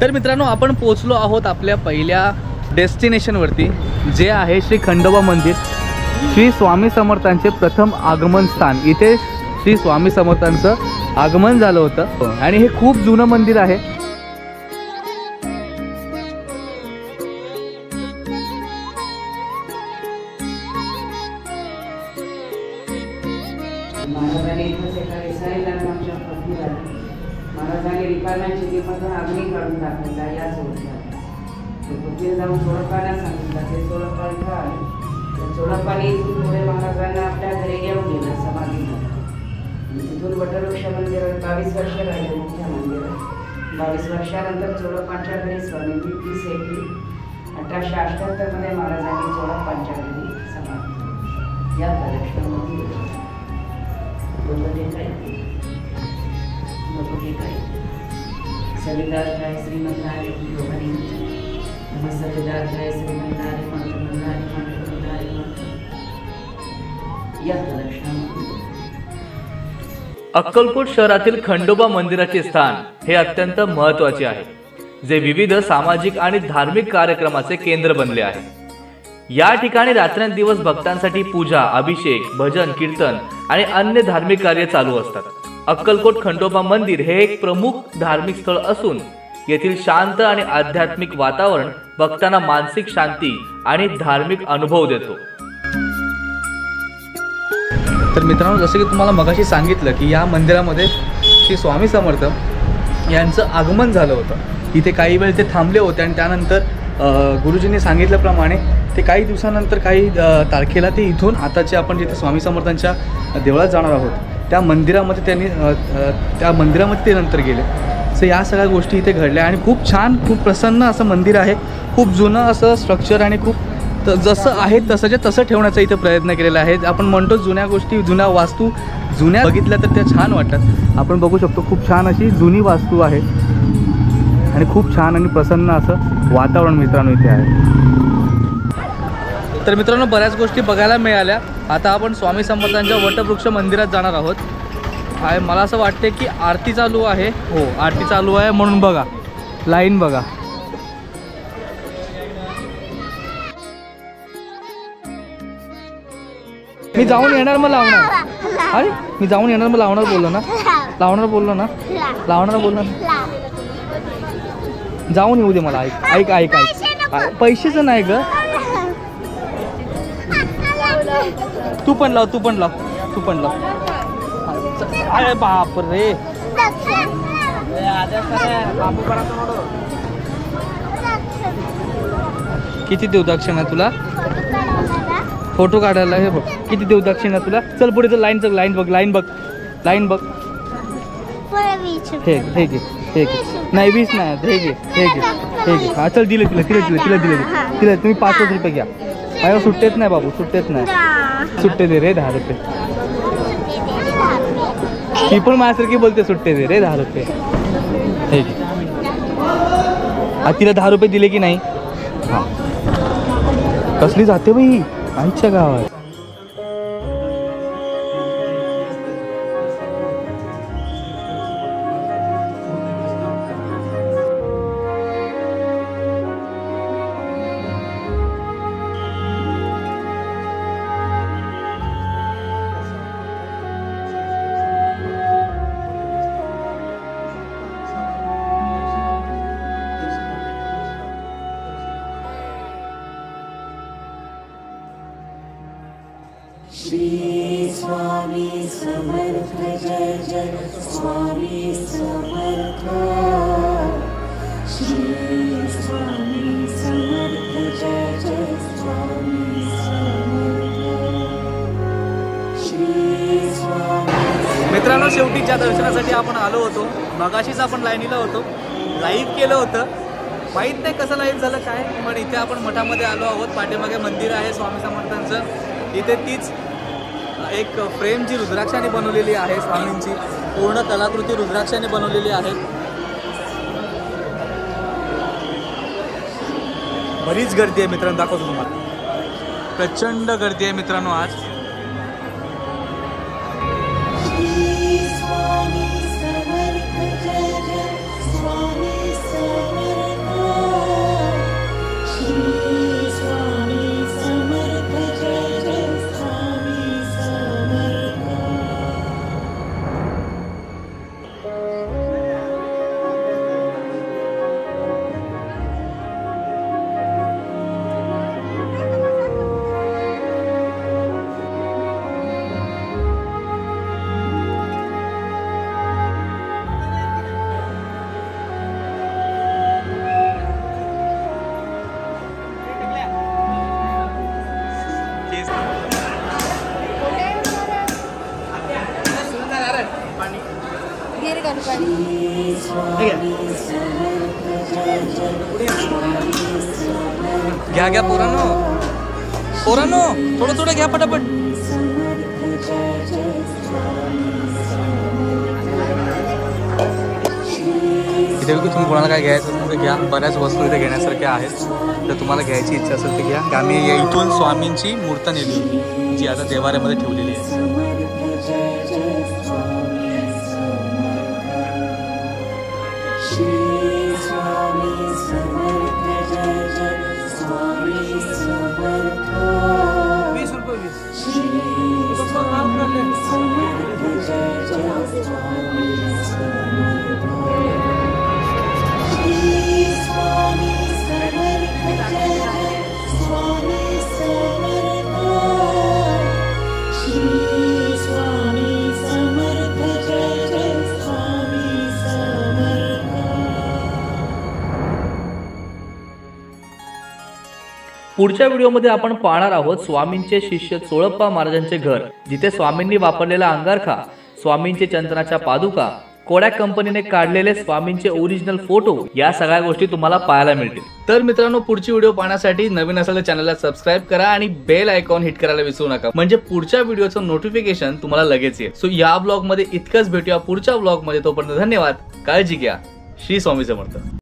तर मित्रांनो, आपण पोहोचलो आहोत आपल्या पहिल्या डेस्टिनेशनवरती, जे आहे श्री खंडोबा मंदिर, श्री स्वामी समर्थांचे प्रथम आगमन स्थान। इथे श्री स्वामी समर्थांचं आगमन झालं होतं आणि हे खूप जुनं मंदिर आहे। महाराजांनी रिकाम्याची किंमतून अग्नी काढून दाखवला याच ओळखला। पृथ्वीला जाऊन चोळप्पाला सांगितलं, ते चोळप्पाला आले। त्या चोळप्पाने इथून पुढे महाराजांना आपल्या घरी घेऊन गेलं समाधीला। तिथून वटवृक्ष मंदिरात 22 वर्ष राहिले मोठ्या मंदिरात। 22 वर्षानंतर चोळप्पांच्या घरी स्वामींनी 30 एप्रिल 1878 मध्ये महाराजांनी चोळप्पांच्या घरी समाधी या प्रदक्षिणामध्ये सविताध्याय श्रीमंतारे योगनी नम सविताध्याय श्रीमंतारे मंत्रमंतारे मंत्रमंतारे या प्रदक्षिणामध्ये। अक्कलकोट शहरातील खंडोबा मंदिराचे स्थान हे अत्यंत महत्त्वाचे आहे, जे विविध सामाजिक आणि धार्मिक कार्यक्रमाचे केंद्र बनले आहे। या ठिकाणी रात्रंदिवस भक्तांसाठी पूजा, अभिषेक, भजन, कीर्तन आणि अन्य धार्मिक कार्य चालू असतात। अक्कलकोट खंडोबा मंदिर हे एक प्रमुख धार्मिक स्थळ असून येथील शांत आणि आध्यात्मिक वातावरण भक्तांना मानसिक शांती आणि धार्मिक अनुभव देतो। तर मित्रांनो, जसं की तुम्हाला मगाशी सांगितलं की या मंदिरामध्ये श्री स्वामी समर्थ यांचं आगमन झालं होतं। इथे काही वेळ ते थांबले होते आणि त्यानंतर गुरुजींनी सांगितल्याप्रमाणे ते काही दिवसानंतर काही तारखेला ते इथून आताचे आपण जिथे स्वामी समर्थांच्या देवळात जाणार आहोत त्या मंदिरामध्ये ते नंतर गेले। सो या सगळ्या गोष्टी इथे घडल्या आणि खूप छान, खूप प्रसन्न असं मंदिर आहे। खूप जुनं असं स्ट्रक्चर आणि खूप जसं आहे तसंच्या तसं ठेवण्याचा इथे प्रयत्न केलेला आहे। आपण म्हणतो जुन्या गोष्टी, जुन्या वास्तू जुन्या बघितल्या तर त्या छान वाटतात। आपण बघू शकतो खूप छान अशी जुनी वास्तू आहे आणि खूप छान आणि प्रसन्न असं वातावरण मित्रांनो इथे आहे। तर मित्रांनो, बऱ्याच गोष्टी बघायला मिळाल्या। आता आपण स्वामी समर्थांच्या वटवृक्ष मंदिरात जाणार आहोत। मला असं वाटते की आरती चालू आहे। हो, आरती चालू आहे म्हणून बघा, लाईन बघा। मी जाऊन येणार मग लावणार। अरे मी जाऊन येणार मग लावणार बोललो ना, लावणार बोललो ना। जाऊन येऊ दे मला। ऐक ऐक ऐक पैसेचं नाही ग। तू पण लाव। अरे बाप रे, किती देऊ दक्षिणा तुला? फोटो काढायला हे बघ, किती देऊ दक्षिणा तुला? चल पुढे चल, लाईन बघ। हे घे नाही 20 नाही, हे घे। हा चल, दिले तिला। तुम्ही 5 रुपये घ्या। माझ्या सुट्टेच नाही बाबू, सुट्टे दे रे 10 रुपये। ती पण माझ्यासारखी बोलते, सुट्टे दे रे 10 रुपये। हे घे। तिला 10 रुपये दिले की नाही? हां, कसली जाते बाई आईच्या गावात। श्री स्वामी समर्थ जय जय स्वामी समर्थ। श्री स्वामी समर्थ जय जय स्वामी समर्थ। श्री स्वामी। मित्रांनो, शेवटीच्या दर्शनासाठी आपण आलो होतो। मगाशीच आपण लाईनीला होतो, लाईव्ह केलं होतं। माहीत नाही कसं लाईव्ह झालं काय, पण इथे आपण मठामध्ये आलो आहोत। पाठीमागे मंदिर आहे स्वामी समर्थांचं। इथे तीच एक फ्रेम जी रुद्राक्षाने बनवलेली आहे, स्वामींची पूर्ण कलाकृती रुद्राक्षाने बनवलेली आहे। बरीच गर्दी आहे मित्रांनो, दाखवतो तुम्हाला। प्रचंड गर्दी आहे मित्रांनो आज। घ्या घ्या पोरांनो पोरांनो थोडं थोडं घ्या पटापट. इथे तुम्ही कोणाला काय घ्यायचं असेल तर घ्या. बऱ्याच वस्तू इथे घेण्यासारख्या आहेत. तर तुम्हाला घ्यायची इच्छा असेल तर घ्या. आम्ही इथून स्वामींची मूर्त नेली होती जी आता देवाऱ्यामध्ये ठेवलेली आहे. पुढच्या व्हिडिओमध्ये आपण पाहणार आहोत स्वामींचे शिष्य चोळप्पा महाराजांचे घर, जिथे स्वामींनी वापरलेला अंगारखा, स्वामींचे चंदनाच्या पादुका, कोडॅक कंपनीने काढलेले स्वामींचे ओरिजिनल फोटो, या सगळ्या गोष्टी तुम्हाला पाहायला मिळतील. तर मित्रांनो, पुढची व्हिडिओ पाहण्यासाठी नवीन असेल तर चॅनलला सबस्क्राईब करा आणि बेल आयकॉन हिट करायला विसरू नका, म्हणजे पुढच्या व्हिडिओचं नोटिफिकेशन तुम्हाला लगेच येईल. सो या ब्लॉग मध्ये इतकंच. भेटूया पुढच्या ब्लॉग मध्ये. तोपर्यंत धन्यवाद. काळजी घ्या. श्री स्वामी समर्थ.